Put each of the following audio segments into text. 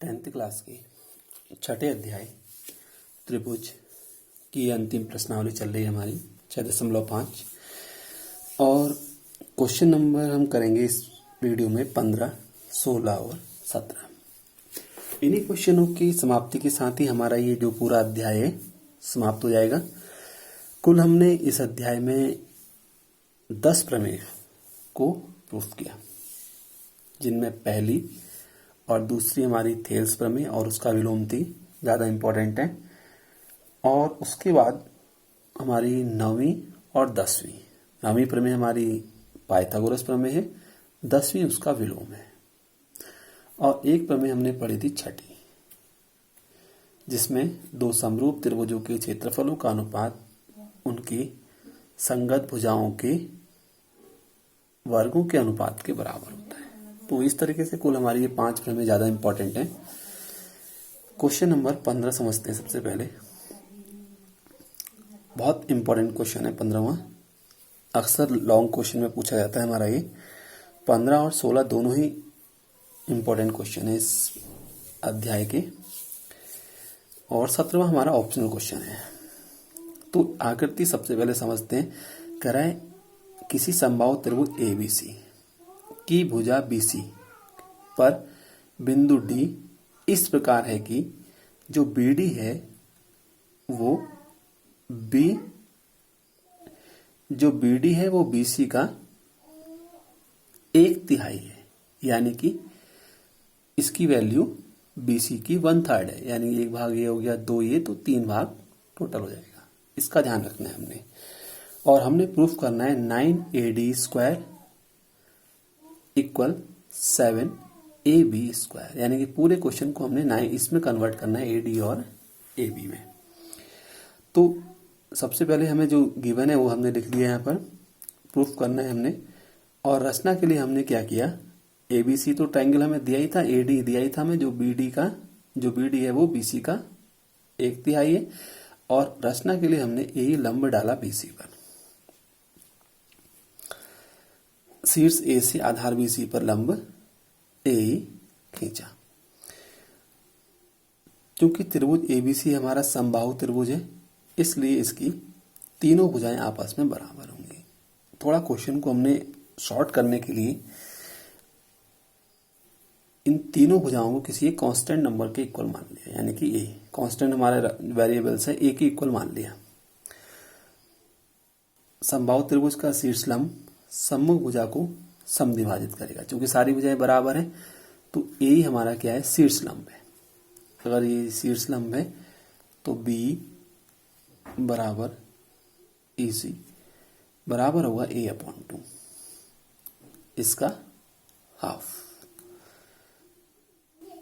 10th class के छठे अध्याय त्रिभुज की अंतिम प्रश्नावली चल रही है हमारी 6.5 और क्वेश्चन नंबर हम करेंगे इस वीडियो में 15, 16 और 17। इन्हीं क्वेश्चनों की समाप्ति के साथ ही हमारा ये जो पूरा अध्याय है समाप्त हो जाएगा। कुल हमने इस अध्याय में 10 प्रमेय को प्रूफ किया, जिनमें पहली और दूसरी हमारी थेल्स प्रमेय और उसका विलोम थी, ज़्यादा इम्पोर्टेंट है। और उसके बाद हमारी 9वीं और 10वीं। 9वीं प्रमेय हमारी पाइथागोरस प्रमेय है, 10वीं उसका विलोम है। और एक प्रमेय हमने पढ़ी थी छठी, जिसमें दो समरूप त्रिभुजों के क्षेत्रफलों का अनुपात उनकी संगत भुजाओं के वर्गों के अनुपात के बराबर होता है। तो इस तरीके से कुल हमारी ये 5 प्रमेय ज़्यादा इंपॉर्टेंट हैं। क्वेश्चन नंबर 15 समझते हैं। सबसे पहले बहुत इंपॉर्टेंट क्वेश्चन है 15वां। अक्सर लॉन्ग क्वेश्चन में पूछा जाता है हमारा ये। 15 और 16 दोनों ही इंपॉर्टेंट क्वेश्चन है इस अध्याय के। और 17वां हमारा ऑप्शनल क्वेश्चन है। तो आकृति सबसे पहले समझते हैं। कराए किसी समबाहु त्रिभुज एबीसी की भुजा बीसी पर बिंदु डी इस प्रकार है कि जो बीडी है वो बीसी का 1/3 है, यानी कि इसकी वैल्यू बीसी की 1/3 है, यानी 1 भाग ये हो गया, 2 ये, तो 3 भाग टोटल हो जाएगा। इसका ध्यान रखना है हमने। और हमने प्रूफ करना है 9AD² इक्वल 7AB², यानी कि पूरे क्वेश्चन को हमने 9 इसमें कन्वर्ट करना है, AD और AB में। तो सबसे पहले हमें जो गिवन है वो हमने लिख लिया यहाँ पर, प्रूफ करना है हमने। और रचना के लिए हमने क्या किया, ABC तो ट्रायंगल हमें दिया ही था, AD दिया ही था हमें, जो BD है वो BC का 1/3 है। और रचना के लिए हमने AE लंब डाला BC पर, शीर्ष A से आधार BC पर लंब AE खींचा। क्योंकि त्रिभुज ABC हमारा समबाहु त्रिभुज है, इसलिए इसकी तीनों भुजाएं आपस में बराबर होंगी। थोड़ा क्वेश्चन को हमने शॉर्ट करने के लिए इन तीनों भुजाओं को किसी एक कांस्टेंट नंबर के इक्वल मान लिया, यानी कि A कांस्टेंट हमारे वेरिएबल्स है, A के इक्वल मान लिया। समबाहु त्रिभुज का शीर्ष लंब सम्मुख भुजा को समद्विभाजित करेगा। क्योंकि सारी भुजाएं बराबर है तो A ही हमारा क्या है, शीर्ष लंब है। अगर ये शीर्ष लंब है तो B बराबर EC बराबर होगा A/2, इसका हाफ।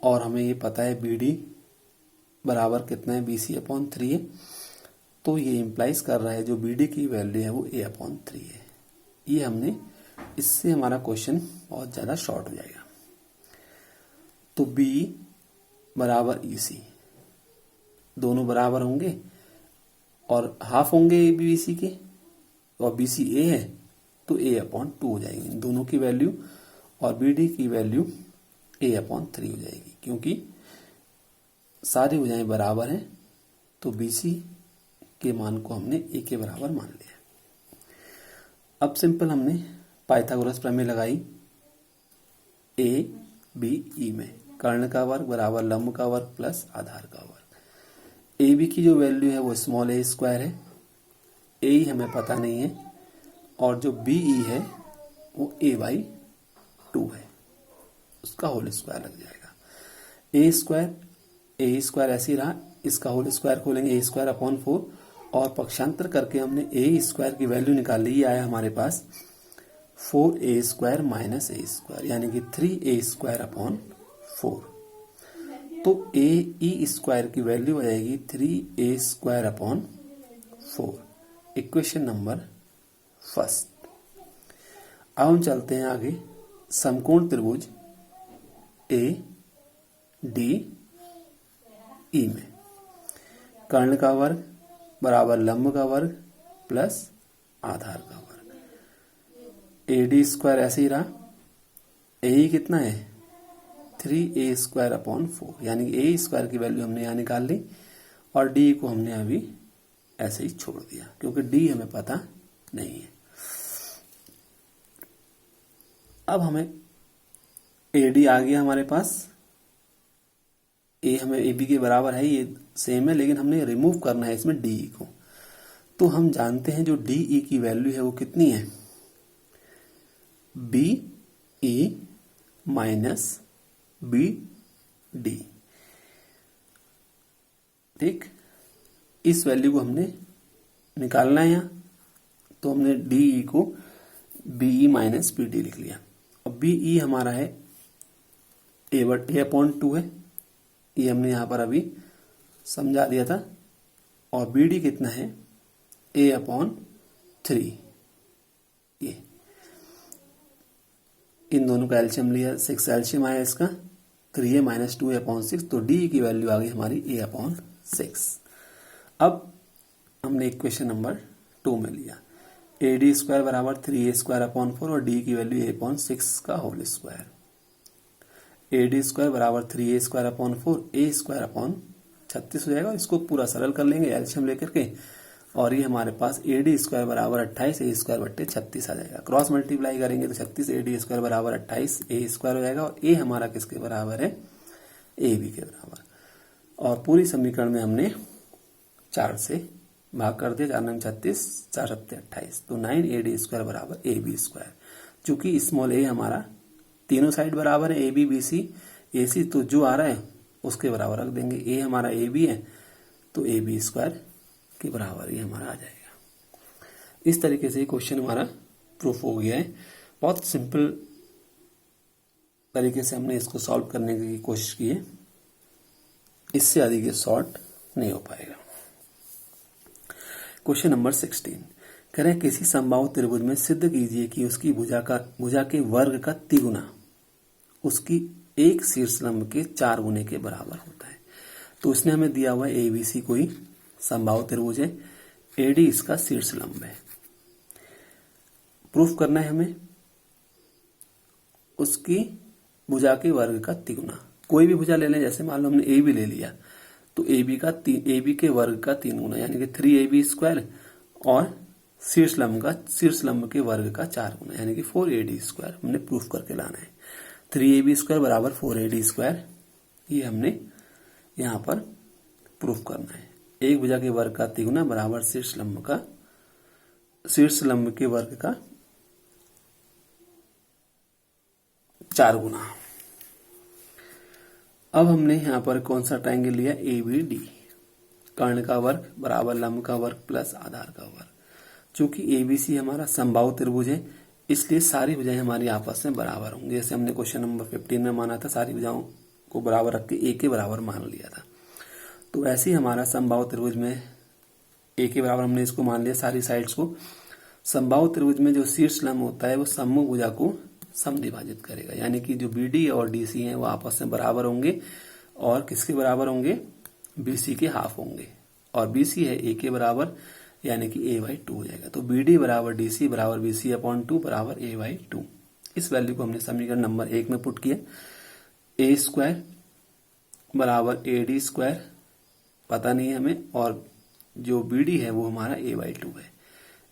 और हमें ये पता है BD बराबर कितना है, BC/3 है। तो ये इंप्लाइज कर रहा है जो BD की वैल्यू है वो A/3 है। ये हमने, इससे हमारा क्वेश्चन बहुत ज्यादा शॉर्ट हो जाएगा। तो B बराबर EC, दोनों बराबर होंगे और हाफ होंगे BC के, और BC A है तो A/2 हो जाएगी इन दोनों की वैल्यू। और BD की वैल्यू A/3 हो जाएगी। क्योंकि सारी भुजाएं बराबर हैं तो BC के मान को हमने A के बराबर मान लिया। अब सिंपल हमने पाइथागोरस प्रमेय लगाई। ABE में कर्ण का वर्ग बराबर लंब का वर्ग प्लस आधार का वर्ग। AB की जो वैल्यू है वो स्मॉल a² है, AE हमें पता नहीं है। और जो BE है वो A/2 है, उसका होल स्क्वायर लग जाएगा। A² ऐसे ही रहा, इसका होल स्क्वायर खोलेंगे A²/4, और पक्षांतर करके हमने A² की वैल्यू निकाल ली। आया हमारे पास 4A² - A², यानी कि 3A²/4। तो AE² की वैल्यू हो जाएगी 3A²/4। Equation number first. अब हम चलते हैं आगे। समकोण त्रिभुज ADE में कर्ण का वर्ग बराबर लंब का वर्ग प्लस आधार का वर्ग। AD² ऐसे ही रहा। AE कितना है, 3a² यानी कि ए स्क्वायर की वैल्यू हमने यहाँ निकाल ली और डी को हमने अभी ऐसे ही छोड़ दिया क्योंकि डी हमें पता नहीं है। अब हमें AD आ गया हमारे पास, ए हमें AB के बराबर है, ये सेम है, लेकिन हमने रिमूव करना है इसमें DE को। तो हम जानते हैं जो DE की वैल्यू है वो कितनी है, BE माइनस BD। ठीक, इस वैल्यू को हमने निकालना है यहाँ, तो हमने DE को BE माइनस BD लिख लिया। और BE हमारा है A/2 है, ये हमने यहाँ पर अभी समझा दिया था। और BD कितना है, A/3। ये इन दोनों का एलसीएम लिया, 6 एलसीएम आया इसका, 3a माइनस 2a/6, तो डी की वैल्यू आ गई हमारी a/6। अब हमने इक्वेशन नंबर 2 में लिया AD² बराबर 3a² और डी की वैल्यू a/6 का होल स्क्वायर। AD² बराबर 3a² a²/36 हो जाएगा। इसको पूरा सरल कर लेंगे एलसीएम लेकर के, और ये हमारे पास AD² बराबर 28 a²/36 आ जाएगा। क्रॉस मल्टीप्लाई करेंगे तो 36 AD² बराबर 28 a² हो जाएगा, और a हमारा किसके बराबर है, AB के बराबर। और पूरी समीकरण में हमने 4 से भाग कर दिया, 4 9 36, 4 7 28, तो 9 AD² बराबर AB²। चूंकि स्मॉल a हमारा तीनों साइड बराबर है, AB BC AC, तो जो आ रहा है उसके बराबर रख देंगे। a हमारा AB है तो AB² के बराबर ये हमारा आ जाएगा। इस तरीके से क्वेश्चन हमारा प्रूफ हो गया है। बहुत सिंपल तरीके से हमने इसको सॉल्व करने की कोशिश की है, इससे अधिक ये शॉर्ट नहीं हो पाएगा। क्वेश्चन नंबर 16 कह रहे हैं किसी समबाहु त्रिभुज में सिद्ध कीजिए कि उसकी भुजा के वर्ग का तिगुना उसकी एक शीर्ष लंब के 4 गुने के बराबर होता है। तो उसने हमें दिया हुआ है ABC कोई समबाहु त्रिभुज है, AD इसका शीर्ष लंब है। प्रूफ करना है हमें उसकी भुजा के वर्ग का तिगुना। कोई भी भुजा ले लें, जैसे मान लो हमने AB ले लिया, तो AB के वर्ग का 3 गुना यानी कि 3AB² और शीर्ष लंब के वर्ग का 4 गुना यानी कि 4AD² हमने प्रूफ करके लाना है। 3AB² बराबर 4AD², ये हमने यहाँ पर प्रूफ करना है। एक भुजा के वर्ग का तिगुना बराबर शीर्ष लंब के वर्ग का 4 गुना। अब हमने यहां पर कौन सा ट्रायंगल लिया, ABD, कर्ण का वर्ग बराबर लंब का वर्ग प्लस आधार का वर्ग। चूंकि ABC हमारा समबाहु त्रिभुज है, इसलिए सारी भुजाएं हमारी आपस में बराबर होंगी। जैसे हमने क्वेश्चन नंबर 15 में माना था, सारी भुजाओं को बराबर रख के A के बराबर मान लिया था। तो ऐसे ही हमारा समबाहु त्रिभुज में A के बराबर हमने इसको मान लिया, सारी साइड्स को। समबाहु त्रिभुज में जो शीर्ष लंब होता है वो सम्मुख भुजा को समद्विभाजित करेगा, यानी कि जो BD और DC हैं वो आपस में बराबर होंगे, और किसके बराबर होंगे, BC के हाफ होंगे, और BC है A के बराबर यानी कि A/2 हो जाएगा। तो BD बराबर DC बराबर BC/2 बराबर A/2। इस वैल्यू को हमने समीकरण नंबर 1 में पुट किया। A² बराबर AD² पता नहीं है हमें, और जो BD है वो हमारा A/2 है।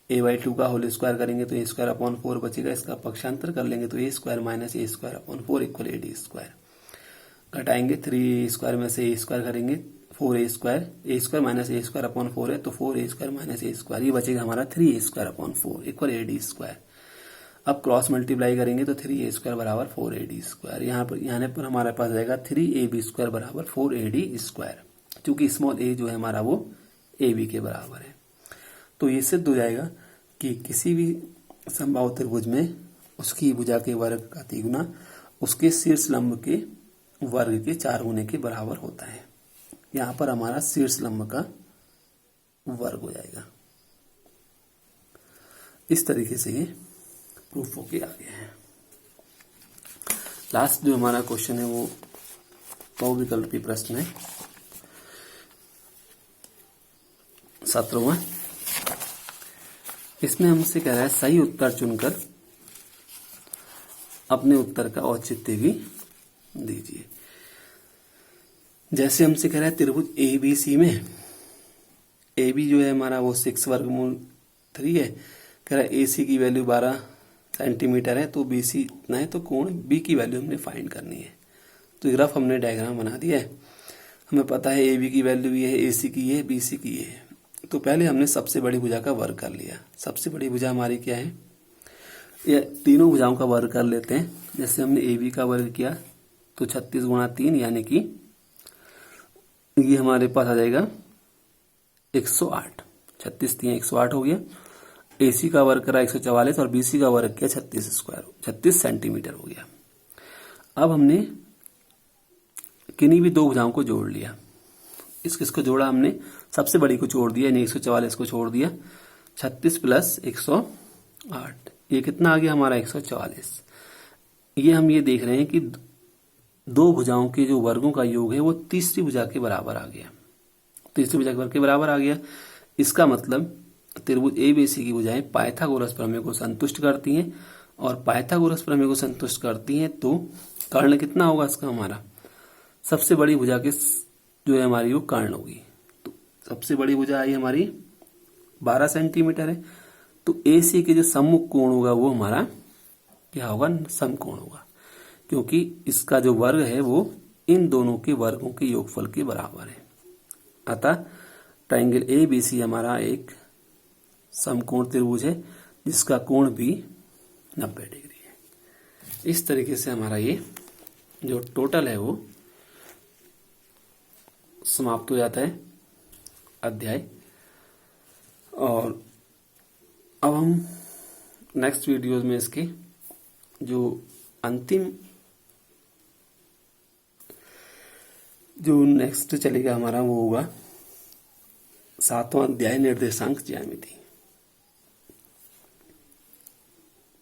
A/2 का होल स्क्वायर करेंगे तो A²/4 बचेगा, इसका पक्षांतर कर लेंगे तो A² minus A²/4 equal AD²। घटाएंगे 3A² में से A² करेंगे 4A², A² माइनस A²/4 है तो 4A² माइनस A², ये बचेगा हमारा 3A²/4 इक्वल AD²। अब क्रॉस मल्टीप्लाई करेंगे तो 3A² बराबर 4AD²। यहाँ पर हमारे पास जाएगा 3AB² बराबर 4AD², क्योंकि स्मॉल a जो है हमारा वो AB के बराबर है। तो ये सिद्ध हो जाएगा कि किसी भी समबाहु त्रिभुज में उसकी भुजा के वर्ग का तिगुना उसके शीर्ष लंब के वर्ग के 4 गुने के बराबर होता है। यहाँ पर हमारा शीर्ष लंब का वर्ग हो जाएगा। इस तरीके से ये प्रूफ होके आ गया है। लास्ट जो हमारा क्वेश्चन है वो बहुविकल्पी प्रश्न है 17वां। इसमें हमसे कह रहा है सही उत्तर चुनकर अपने उत्तर का औचित्य भी दीजिए। जैसे हमसे कह रहा है त्रिभुज ए बी सी में ए बी जो है हमारा वो 6 वर्गमूल 3 है। कह रहा है ए सी की वैल्यू 12 सेंटीमीटर है, तो बी सी इतना है, तो कोण बी की वैल्यू हमने फाइंड करनी है। तो ग्राफ हमने डायग्राम बना दिया है। हमें पता है ए बी की वैल्यू ये है, ए सी की है, बी सी की है। तो पहले हमने सबसे बड़ी भुजा का वर्ग कर लिया। सबसे बड़ी भुजा हमारी क्या है, ये तीनों भुजाओं का वर्ग कर लेते हैं। जैसे हमने ए बी का वर्ग किया तो 36 गुणा 3 यानी कि ये हमारे पास आ जाएगा 108। 36 3 108 हो गया। ए सी का वर्ग करा 144 और बी सी का वर्ग किया 36 सेंटीमीटर हो गया। अब हमने किन्हीं भी दो भुजाओं को जोड़ लिया। किसको जोड़ा हमने, सबसे बड़ी को छोड़ दिया, यानी 144 को छोड़ दिया। 36 प्लस 108 ये कितना आ गया हमारा 144। ये हम ये देख रहे हैं कि दो भुजाओं के जो वर्गों का योग है वो तीसरी भुजा के बराबर आ गया। तीसरी भुजा के वर्ग के बराबर आ गया। इसका मतलब त्रिभुज ए बी सी की भुजाएं पाइथागोरस प्रमेय को संतुष्ट करती हैं, और पाइथागोरस प्रमेय को संतुष्ट करती हैं तो कर्ण कितना होगा इसका हमारा, सबसे बड़ी भुजा के जो है हमारी वो कर्ण होगी। तो सबसे बड़ी भुजा आई हमारी 12 सेंटीमीटर है। तो ए सी के जो सम्मुख कोण होगा वो हमारा क्या होगा, समकोण होगा, क्योंकि इसका जो वर्ग है वो इन दोनों के वर्गों के योगफल के बराबर है। अतः ट्रायंगल ए बी सी हमारा एक समकोण त्रिभुज है जिसका कोण भी 90 डिग्री है। इस तरीके से हमारा ये जो टोटल है वो समाप्त हो जाता है अध्याय। और अब हम नेक्स्ट वीडियोज में इसके जो अंतिम जो नेक्स्ट चलेगा हमारा वो होगा 7वां अध्याय निर्देशांक ज्यामिति।